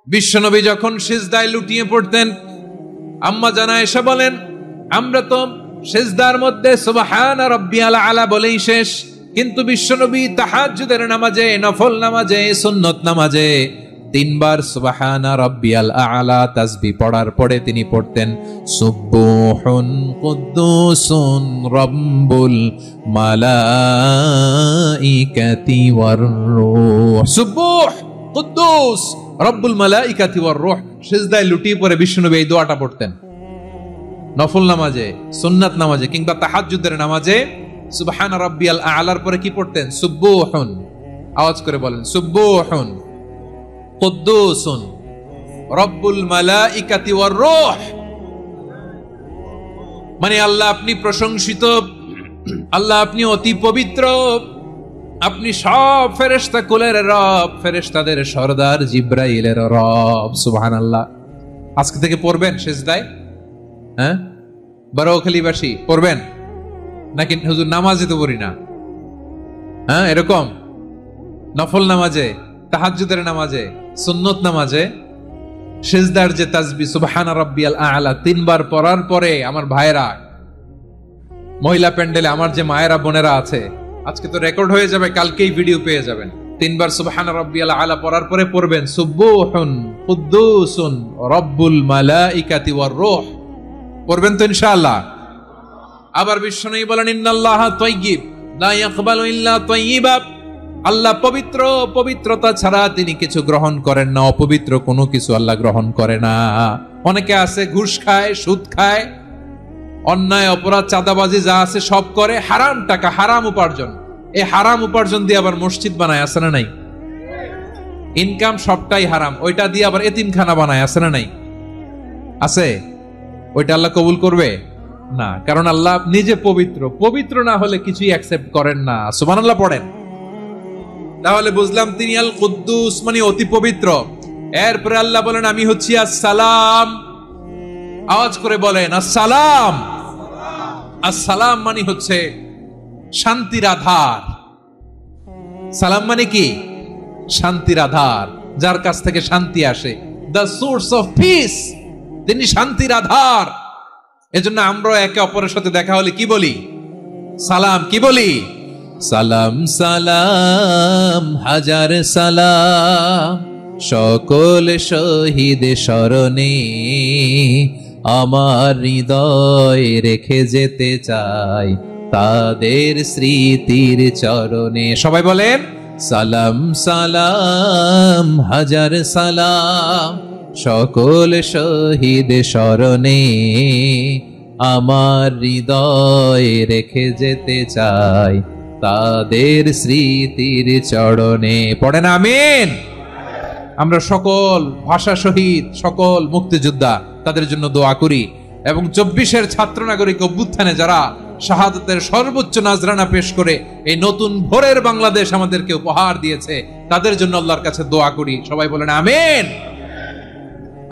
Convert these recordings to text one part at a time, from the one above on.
বিশ্বনবী যখন সিজদায় লুটিয়ে পড়তেন, আম্মা জানা এসে বলেন, আমরা তো সিজদার মধ্যে সুবহানা রাব্বিয়াল আলা বলেই শেষ, কিন্তু বিশ্বনবী তাহাজ্জুদের নামাজে, নফল নামাজে, সুন্নত নামাজে 3 বার সুবহানা রাব্বিয়াল আলা তাসবিহ পড়ার পরে তিনি পড়তেন সুবহুন কুদ্দুসুন রাব্বুল মালাইকাতি ওয়ার রূহ। সুবহ কুদ্দুস রব্বুল মালাইকাতি ওয়ার রূহ। সিজদায় লুটিয়ে পড়ে বিশ্বনবী এই দোয়াটা পড়তেন। নফল নামাজে, সুন্নাত নামাজে কিংবা তাহাজ্জুদের নামাজে সুবহান রাব্বিয়াল আলার পরে কি পড়তেন? সুবহুন। আওয়াজ করে বলেন, সুবহুন কুদ্দুসুন রব্বুল মালাইকাতি ওয়ার রূহ। মানে আল্লাহ আপনি প্রশংসিত, আল্লাহ আপনি অতি পবিত্র, আপনি সব ফেরেশতা কুলের রব, ফেরেশতাদের সরদার জিব্রাইলের রব। সুবহানাল্লাহ। আজকে থেকে পড়বেন সিজদায়? হ্যাঁ, বারোখালীবাসী পড়বেন নাকি? হুজুর নামাজে তো পড়ি না। হ্যাঁ, এরকম নফল নামাজে, তাহাজ্জুদের নামাজে, সুন্নত নামাজে সিজদার যে তাসবিহ সুবহানা রাব্বিয়াল আলা 3 বার পড়ার পরে আমার ভাইরা, মহিলা প্যান্ডেলে আমার যে মায়েরা বোনেরা আছে, আজকে তো রেকর্ড হয়ে যাবে, কালকেই ভিডিও পেয়ে যাবেন। 3 বার সুবহানা রাব্বিয়াল আলা পড়ার পরে পড়বেন সুবহুন কুদ্দুসুন রব্বুল মালাইকাতি ওয়ার রূহ। পড়বেন তো ইনশাআল্লাহ? আবার বিশ্বনবী বলেন ইন্নাল্লাহা তাইয়্যিব লা ইয়াকবালু ইল্লা তাইয়্যিবা। আল্লাহ পবিত্র, পবিত্রতা ছাড়া তিনি কিছু গ্রহণ করেন না, অপবিত্র কোনো কিছু আল্লাহ গ্রহণ করে না। অনেকে আছে ঘুষ খায়, সুদ খায়, অন্যায় অপরাধ চাঁদাবাজি যা আছে সব করে, হারাম টাকা, হারাম উপার্জন। এই হারাম উপার্জন দিয়ে আবার মসজিদ বানায়, আছে না নাই? ইনকাম সবটাই হারাম, ওইটা দিয়ে আবার এতিমখানা বানায়, আছে না নাই? আছে। ওইটা আল্লাহ কবুল করবে না, কারণ আল্লাহ নিজে পবিত্র। পবিত্র না হলে কিছুই অ্যাকসেপ্ট করেন না। সুবহানাল্লাহ পড়েন। তাহলে বুঝলাম তিনি আল কুদ্দুস মানে অতি পবিত্র। এরপরে আল্লাহ বলেন আমি হচ্ছি আসসালাম। আওয়াজ করে বলেন আসসালাম। আসসালাম মানে হচ্ছে শান্তির আধার। সালাম মানে কি? শান্তির আধার, যার কাছ থেকে শান্তি আসে। দ্য সোর্স অফ পিস, তিনি শান্তির আধার। এজন্য আমরা একে অপরের সাথে দেখা হলে কি বলি? সালাম। কি বলি? সালাম সালাম হাজার সালাম সকল শহীদ স্মরণে আমার হৃদয় রেখে যেতে চাই তাদের স্মৃতির চরণে। সবাই বলেন সালাম সালাম হাজার সালাম সকল শহীদ স্মরণে আমার হৃদয় রেখে যেতে চাই তাদের স্মৃতির চরণে। পড়েন আমিন। আমরা সকল ভাষা শহীদ, সকল মুক্তিযোদ্ধা, তাদের জন্য দোয়া করি এবং 24-এর ছাত্র নাগরিক অভ্যুত্থানে যারা শাহাদাতের সর্বোচ্চ নাজরানা পেশ করে এই নতুন ভোরের বাংলাদেশ আমাদেরকে উপহার দিয়েছে, তাদের জন্য আল্লাহর কাছে দোয়া করি। সবাই বলেন আমিন।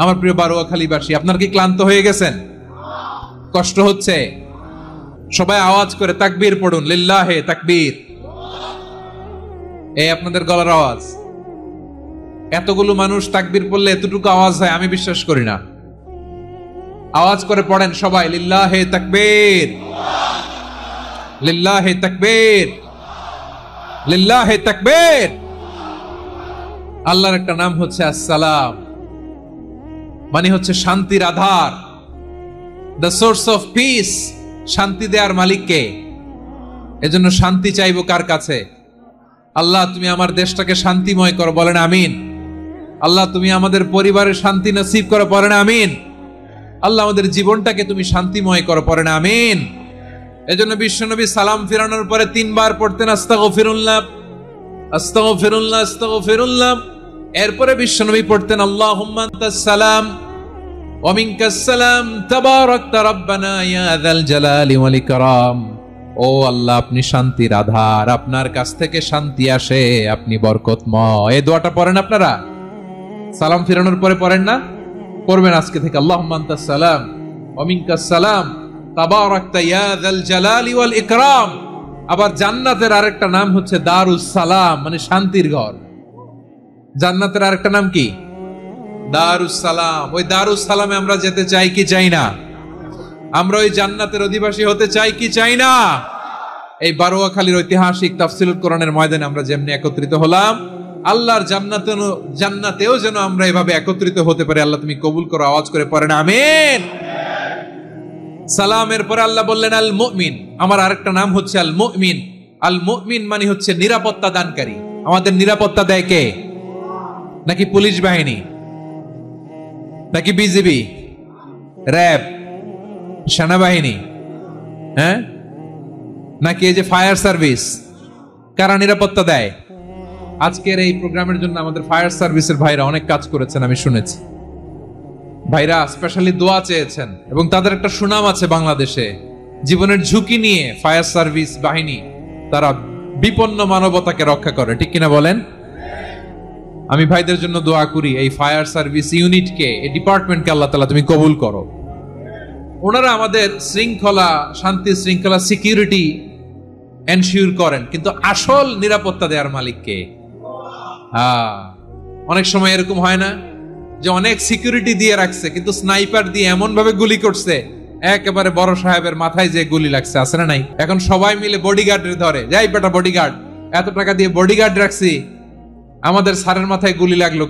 আমার প্রিয় বারোয়াখালীবাসী, আপনারা কি ক্লান্ত হয়ে গেছেন? কষ্ট হচ্ছে? সবাই আওয়াজ করে তাকবীর পড়ুন, লিল্লাহে তাকবীর। এই আপনাদের গলার আওয়াজ। এতগুলো মানুষ তাকবীর পড়লে এতটুকু আওয়াজ হয় আমি বিশ্বাস করি না। আওয়াজ করে পড়েন সবাই, লিল্লাহে তাকবীর, লিল্লাহে তাকবীর, লিল্লাহে তাকবীর। আল্লাহর একটা নাম হচ্ছে আসসালাম, মানে হচ্ছে শান্তির আধার। দ্য সোর্স অফ পিস, শান্তি দেওয়ার মালিক কে? এজন্য শান্তি চাইবো কার কাছে? আল্লাহ তুমি আমার দেশটাকে শান্তিময় করো, বলেন আমিন। আল্লাহ তুমি আমাদের পরিবারের শান্তি নসিব করো, পড়েন আমিন। আল্লাহ আমাদের জীবনটাকে তুমি শান্তিময় করো, পড়েন আমিন। এজন্য বিশ্বনবী সালাম ফিরানোর পরে 3 বার পড়তেন আস্তাগফিরুল্লাহ, আস্তাগফিরুল্লাহ, আস্তাগফিরুল্লাহ। এরপরে বিশ্বনবী পড়তেন আল্লাহুম্মা আনতাস সালাম ওয়া মিনকাস সালাম তাবারাকতা রাব্বানা ইয়া যাল জালালি ওয়াল ইকরাম। ও আল্লাহ আপনি শান্তির আধার, আপনার কাছ থেকে শান্তি আসে, আপনি বরকতময়। এই দোয়াটা পড়েন আপনারা সালাম ফিরানোর পরে, পড়েন না? পড়বেন আজকে থেকে আল্লাহুম্মা আনতাস সালাম ওয়া মিনকাস সালাম তাবারাকতা ইয়া যাল জালালি ওয়াল ইকরাম। আবার জান্নাতের আরেকটা নাম হচ্ছে দারুস সালাম, মানে শান্তির ঘর। জান্নাতের আরেকটা নাম কি? দারুস সালাম। ওই দারুস সালামে আমরা যেতে চাই কি চাই না? আমরা ওই জান্নাতের অধিবাসী হতে চাই কি চাই না? এই বারোয়াখালীর ঐতিহাসিক তাফসীরুল কোরআনের ময়দানে আমরা যেমনি একত্রিত হলাম, আল্লাহর জান্নাতেও যেন আমরা এভাবে একত্রিত হতে পারি। আল্লাহ তুমি কবুল করো, আওয়াজ করে পড়েন আমিন। সালামের পরে আল্লাহ বললেন আল মুমিন। আমার আরেকটা নাম হচ্ছে আল মুমিন। আল মুমিন মানে হচ্ছে নিরাপত্তা দানকারী। আমাদের নিরাপত্তা দেয় কে? নাকি পুলিশ বাহিনী, নাকি বিজিবি, র্যাব, সেনাবাহিনী, হ্যাঁ, নাকি এই যে ফায়ার সার্ভিস? কারা নিরাপত্তা দেয়? আজকের এই প্রোগ্রামের জন্য আমাদের ফায়ার সার্ভিসের ভাইরা অনেক কাজ করেছেন, আমি শুনেছি। ভাইরা স্পেশালি দোয়া চেয়েছেন এবং তাদের একটা সুনাম আছে বাংলাদেশে। জীবনের ঝুঁকি নিয়ে ফায়ার সার্ভিস বাহিনী তারা বিপন্ন মানবতাকে রক্ষা করে, ঠিক কিনা বলেন? আমি ভাইদের জন্য দোয়া করি, এই ফায়ার সার্ভিস ইউনিটকে, এই ডিপার্টমেন্টকে আল্লাহ তাআলা তুমি কবুল করো। ওনারা আমাদের শৃঙ্খলা, শান্তি শৃঙ্খলা, সিকিউরিটি এনশিওর করেন, কিন্তু আসল নিরাপত্তা দেওয়ার মালিক কে? অনেক সময় এরকম হয় না যে অনেক সিকিউরিটি দিয়ে রাখছে, কিন্তু স্নাইপার দিয়ে এমন ভাবে গুলি করছে একেবারে বড় সাহেবের মাথায় যে গুলি লাগছে, আছে না নাই? এখন সবাই মিলে বডিগার্ডের ধরে, যাই বেটা বডিগার্ড, এত টাকা দিয়ে বডিগার্ড রাখছি, আমাদের স্যারের মাথায় গুলি লাগলো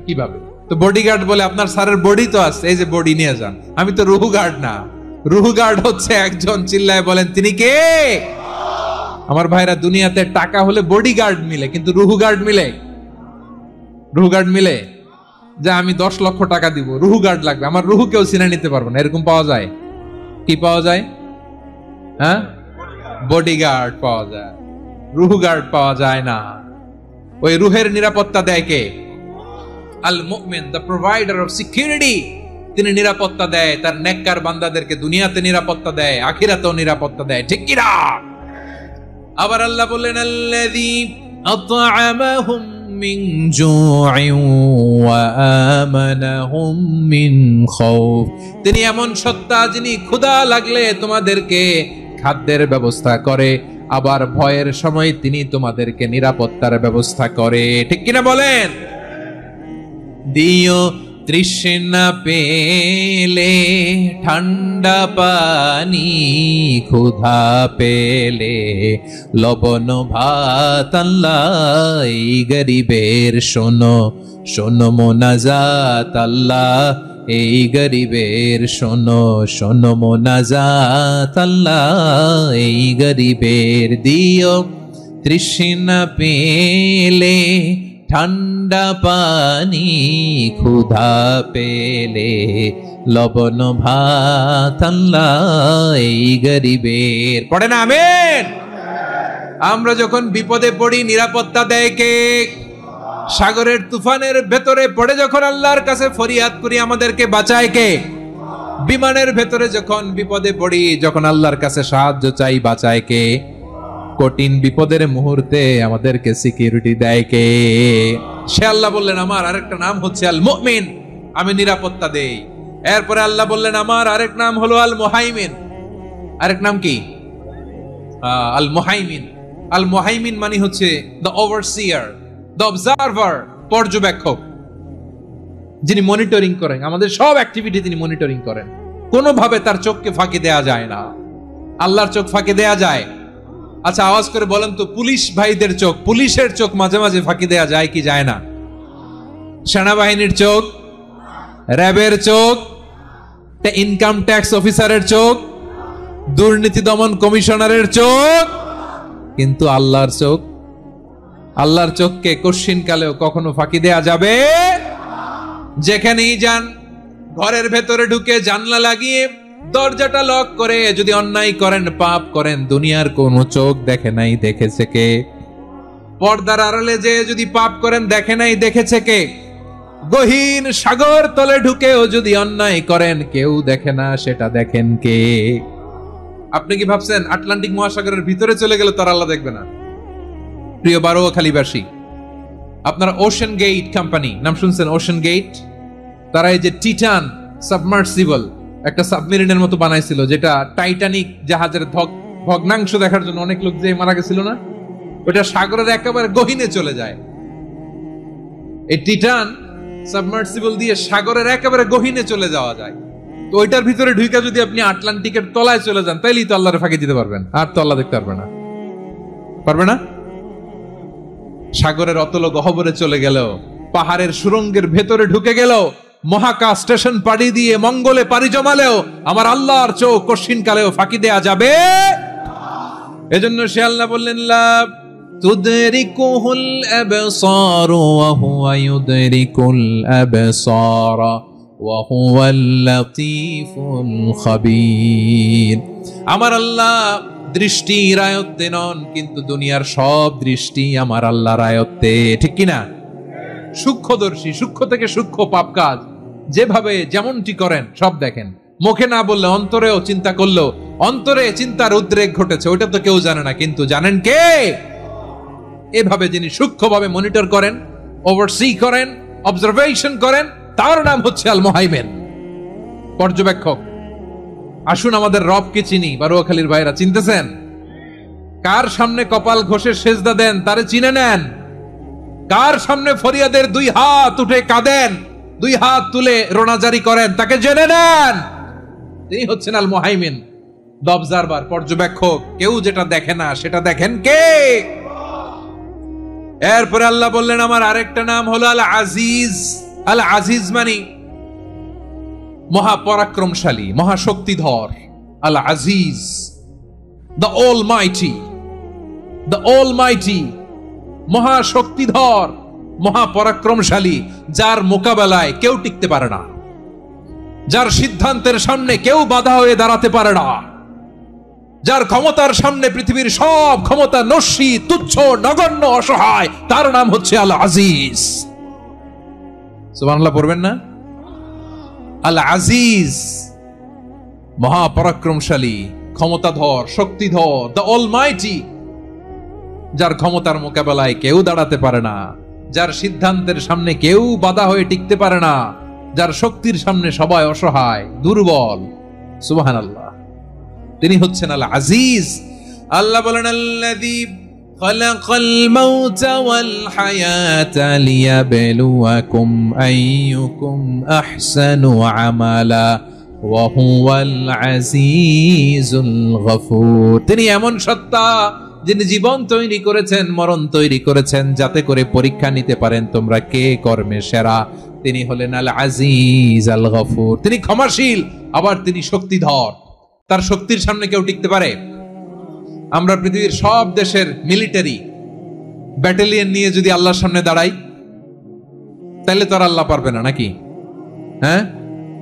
কিভাবে? তো বডিগার্ড বলে আপনার স্যারের বডি তো আছে, এই যে বডি নিয়ে যান। আমি তো রুহু গার্ড না। রুহু গার্ড হচ্ছে একজন, চিল্লায় বলেন তিনি কে? আমার ভাইরা, দুনিয়াতে টাকা হলে বডিগার্ড মিলে, কিন্তু রুহু গার্ড মিলে? রুহু গার্ড মিলে যে আমি 10 লক্ষ টাকা দিব, রুহু গার্ড লাগবে, আমার রুহু কেউ চিনে নিতে পারবে না, এরকম পাওয়া যায়? কি পাওয়া যায়? হ্যাঁ, বডিগার্ড পাওয়া যায়, রুহু গার্ড পাওয়া যায় না। ওই রুহের নিরাপত্তা দেয় কে? আল মুমিন, দ্য প্রোভাইডার অফ সিকিউরিটি। তিনি নিরাপত্তা দেয় তার নেককার বান্দাদেরকে, দুনিয়াতে নিরাপত্তা দেয়, আখিরাতেও নিরাপত্তা দেয়, ঠিক কি না? আবার আল্লাহ বললেন আল্লাযী আত'আমাহুম মিন জু'ইন ওয়া আমানাহুম মিন খাউফ। তিনি এমন সত্তা যিনি ক্ষুধা লাগলে তোমাদেরকে খাদ্যের ব্যবস্থা করে, আবার ভয়ের সময় তিনি তোমাদেরকে নিরাপত্তার ব্যবস্থা করে, ঠিক কিনা বলেন? দিও তৃষ্ণা পেলে ঠান্ডা পানি, ক্ষুধা পেলে লবণ ভাত, আল্লাহ এই গরিবের শোনো শোনো মোনাজাত, আল্লাহ এই গরিবের শোনো শোনো মোনাজাত, আল্লাহ এই গরিবের। দিও তৃষ্ণা পেলে ঠান্ডা পানি, ক্ষুধা পেলে লবণ ভাত, আল্লাহ এই গরিবের। পড়ে না আমিন? আমরা যখন বিপদে পড়ি নিরাপত্তা দেয় কে? সাগরের তুফানের ভেতরে পড়ে যখন আল্লাহর কাছে ফরিয়াদ করি আমাদেরকে বাঁচায় কে? বিমানের ভেতরে যখন বিপদে পড়ি, যখন আল্লাহর কাছে সাহায্য চাই, বাঁচায় কে? কঠিন বিপদের মুহূর্তে আমাদেরকে সিকিউরিটি দেয় কে? সে আল্লাহ বললেন আমার আরেকটা নাম হচ্ছে আল মুমিন, আমি নিরাপত্তা দেই। এরপরে আল্লাহ বললেন আমার আরেক নাম হলো আল মুহাইমিন। আরেক নাম কি? আল মুহাইমিন। আল মুহাইমিন মানে হচ্ছে দ্য ওভারসিয়ার, দ্য অবজারভার, পর্যবেক্ষক, যিনি মনিটরিং করেন আমাদের সব অ্যাক্টিভিটি, তিনি মনিটরিং করেন। কোনোভাবে তার চোখকে ফাঁকি দেয়া যায় না। আল্লাহর চোখ ফাঁকি দেয়া যায়? আচ্ছা আওয়াজ করে বলেন তো, পুলিশ ভাইদের চোখ, পুলিশের চোখ মাঝে মাঝে ফাঁকি দেয়া যায় কি যায় না? সেনাবাহিনীর চোখ, র্যাবের চোখ, ইনকাম ট্যাক্স অফিসারের চোখ, দুর্নীতি দমন কমিশনারের চোখ, কিন্তু আল্লাহর চোখ? আল্লাহর চোখকে কশিন কালেও কখনো ফাঁকি দেয়া যাবে? যেখানেই যান, ঘরের ভেতরে ঢুকে জানলা লাগিয়ে দরজাটা লক করে যদি অন্যায় করেন, পাপ করেন, দুনিয়ার কোন চোখ দেখে নাই, দেখেছে কে? পর্দার আড়ালে যে যদি পাপ করেন, দেখে নাই, দেখেছে কে? গহীন সাগর তলে ঢুকেও যদি অন্যায় করেন, কেউ দেখে না, সেটা দেখেন কে? আপনি কি ভাবছেন আটলান্টিক মহাসাগরের ভিতরে চলে গেলে তার আল্লাহ দেখবে না? প্রিয় বারোয়াখালীবাসী, আপনারা ওশান গেট কোম্পানি নাম শুনছেন? ওশান গেট, তারা এই যে টিটান সাবমার্সিবল একটা সাবমেরিনের মতো বানাইছিল, যেটা টাইটানিক জাহাজের ভগ্নাংশ দেখার জন্য অনেক লোক যে মারা গেছিল না, ওটা সাগরের একেবারে গহীনে চলে যায়। এই টিটান সাবমার্সিবল দিয়ে সাগরের একেবারে গহীনে চলে যাওয়া যায়। তো ওইটার ভিতরে ঢুইকা যদি আপনি আটলান্টিকের তলায় চলে যান, তাইলেই তো আল্লাহরে ফাঁকি দিতে পারবেন, আর তো আল্লাহ দেখতে পারবে না। পারবে না? সাগরের অতল গহ্বরে চলে গেল, পাহাড়ের সুরঙ্গের ভেতরে ঢুকে গেল, মহাকাশ স্টেশন পাড়ি দিয়ে মঙ্গলে পাড়ি জমালেও আমার আল্লাহর চোখ কঠিন কালেও ফাঁকি দেয়া যাবে। এজন্য সে আল্লাহ বললেন, লা তুদরিকুহুল আবসার ওয়া হুয়া ইউদরিকুল আবসার ওয়া হুয়াল লাতীফুল খাবীর। আমার আল্লাহ দৃষ্টির আয়ত্তে নন, কিন্তু দুনিয়ার সব দৃষ্টি আমার আল্লাহর আয়ত্তে, ঠিক কিনা? সূক্ষ্মদর্শী, সূক্ষ্ম থেকে সূক্ষ্ম পাপ কাজ যেভাবে যেমনটি করেন সব দেখেন। মুখে না বললে অন্তরেও চিন্তা করলেও অন্তরে চিন্তার উদ্রেক ঘটেছে, ওইটা তো কেউ জানে না, কিন্তু জানেন কে? এভাবে যিনি সূক্ষ্মভাবে মনিটর করেন, ওভারসি করেন, অবজারভেশন করেন, তার নাম হচ্ছে আল মুহাইমিন, পর্যবেক্ষক। আসুন আমাদের রবকে চিনি। বারুয়াখালীর ভাইরা চিনতেছেন? কার সামনে কপাল ঘষে সেজদা দেন তারে চিনে নেন। কার সামনে ফরিয়াদের দুই হাত উঠে কাঁদেন, দুই হাত তুলে রোনাজারি করেন, তাকে জেনে নেন। তিনি হচ্ছেন আল মুহাইমিন, দ্য অবজারভার, পর্যবেক্ষক। কেউ যেটা দেখে না সেটা দেখেন কে? এরপরে আল্লাহ বললেন আমার আরেকটা নাম হলো আল আজিজ। আল আজিজ মানে মহাপরাক্রমশালী, মহাশক্তিধর। আল আজিজ, দ্য অলমাইটি, দ্য অলমাইটি, মহাশক্তিধর, মহাপরাক্রমশালী, যার মোকাবেলায় কেউ টিকতে পারে না, যার সিদ্ধান্তের সামনে কেউ বাধা হয়ে দাঁড়াতে পারে না, যার ক্ষমতার সামনে পৃথিবীর সব ক্ষমতা নস্যি, তুচ্ছ, নগণ্য, অসহায়, তার নাম হচ্ছে আল আজিজ। সুবহানাল্লাহ পড়বেন না? আল আজিজ, মহাপরাক্রমশালী, ক্ষমতাধর, শক্তিধর, দ্য অলমাইটি, যার ক্ষমতার মোকাবেলায় কেউ দাঁড়াতে পারে না, যার সিদ্ধান্তের সামনে কেউ বাধা হয়ে টিকতে পারে না, যার শক্তির সামনে সবাই অসহায়, দুর্বল। সুবহানাল্লাহ, তিনি হচ্ছেন আল আজিজ। আল্লাহ বলেন আল্লাযী খালাকাল মাউতা ওয়াল হায়াতা লিয়াবলুয়াকুম আইয়ুকুম আহসানু আমালা ওয়া হুয়াল আজিজুল গফুর। তিনি এমন সত্তা যিনি জীবন তৈরি করেছেন, মরণ তৈরি করেছেন, যাতে করে পরীক্ষা নিতে পারেন তোমরা কে কর্মে সেরা। তিনি হলেন আল আজিজ আল গফুর। তিনি ক্ষমাশীল, আবার তিনি শক্তিধর। তার শক্তির সামনে কেউ টিকতে পারে? আমরা পৃথিবীর সব দেশের মিলিটারি ব্যাটালিয়ন নিয়ে যদি আল্লাহর সামনে দাঁড়াই, তাহলে তো আর আল্লাহ পারবে না, নাকি? হ্যাঁ,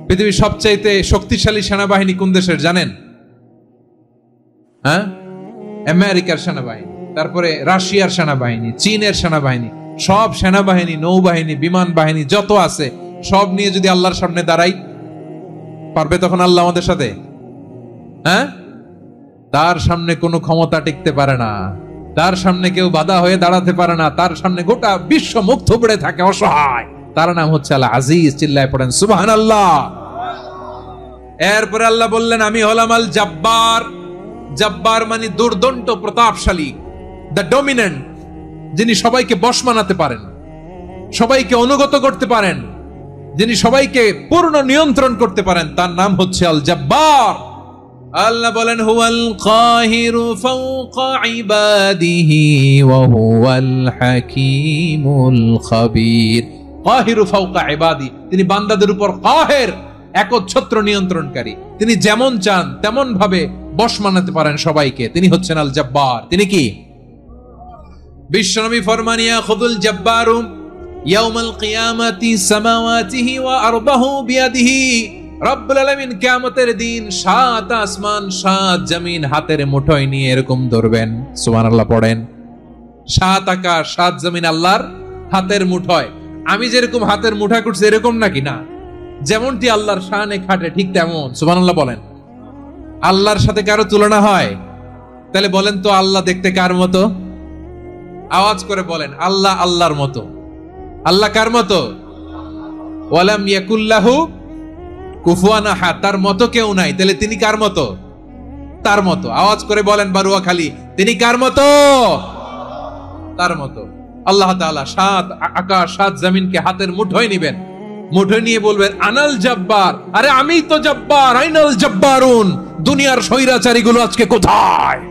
পৃথিবীর সবচাইতে শক্তিশালী সেনাবাহিনী কোন দেশের জানেন? হ্যাঁ, আমেরিকার সেনাবাহিনী, তারপরে রাশিয়ার সেনাবাহিনী, চীনের সেনাবাহিনী, সব সেনাবাহিনী, নৌবাহিনী, বিমান বাহিনী যত আছে সব নিয়ে যদি আল্লাহর সামনে দাঁড়াই, পারবে তখন আল্লাহ আমাদের সাথে? হ্যাঁ, তার সামনে কোনো ক্ষমতা টিকতে পারে না, তার সামনে কেউ বাধা হয়ে দাঁড়াতে পারে না, তার সামনে গোটা বিশ্ব মুখ থুবড়ে থাকে, অসহায়। তার নাম হচ্ছে আল আজিজ। চিল্লায় পড়েন সুবহানাল্লাহ। এরপরে আল্লাহ বললেন আমি হলাম আল জব্বার। জব্বার মানে দুর্দণ্ড, প্রতাপশালী, দ্য ডমিনেন্ট, যিনি সবাইকে বশ মানাতে পারেন, সবাইকে অনুগত করতে পারেন, যিনি সবাইকে পূর্ণ নিয়ন্ত্রণ করতে পারেন, তার নাম হচ্ছে আল জব্বার। আল্লাহ বলেন হুয়াল কাহিরু ফাওকা ইবাদিহি ওয়া হুয়াল হাকীমুল খাবীর। কাহিরু ফাওকা ইবাদি, তিনি বান্দাদের উপর কাহের, একচ্ছত্র নিয়ন্ত্রণকারী। তিনি যেমন চান তেমন ভাবে বশ মানাতে পারেন সবাইকে। তিনি হচ্ছেন আল জব্বার। তিনি কি? বিশ্বনবী ফরমান ইয়াখুযুল জব্বারু ইয়াউমাল কিয়ামাতি সামাওয়াতিহি ওয়া আরদাহু বিয়াদিহি। রব্বুল আলামিন কিয়ামতের দিন 7 আসমান 7 জমিন হাতের মুঠোয় নিয়ে এরকম ধরবেন। সুবহানাল্লাহ পড়েন। 7 আকাশ 7 জমিন আল্লাহর হাতের মুঠোয়। আমি যেরকম হাতের মুঠা করছি এরকম নাকি? না, যেমনটি আল্লাহর শানে খাটে ঠিক তেমন। সুবহানাল্লাহ বলেন। আল্লাহর সাথে কারো তুলনা হয়? তাহলে বলেন তো আল্লাহ দেখতে কার মতো? আওয়াজ করে বলেন, আল্লাহ আল্লাহর মতো। আল্লাহ কার মতো? ওয়ালাম ইয়াকুল্লাহু কুফুয়ান আহাদ, তার মতো কেউ নাই। তাহলে তিনি কার মতো? তার মতো। আওয়াজ করে বলেন বারুয়াখালী, তিনি কার মতো? তার মতো। আল্লাহ তাআলা 7 আকাশ 7 জমিনকে হাতের মুঠোয় নিবেন। মুঠো নিয়ে বলবেন আনাল জব্বার, আরে আমি তো জব্বার, আইনাল জব্বারুন, দুনিয়ার স্বৈরাচারীগুলো আজকে কোথায়?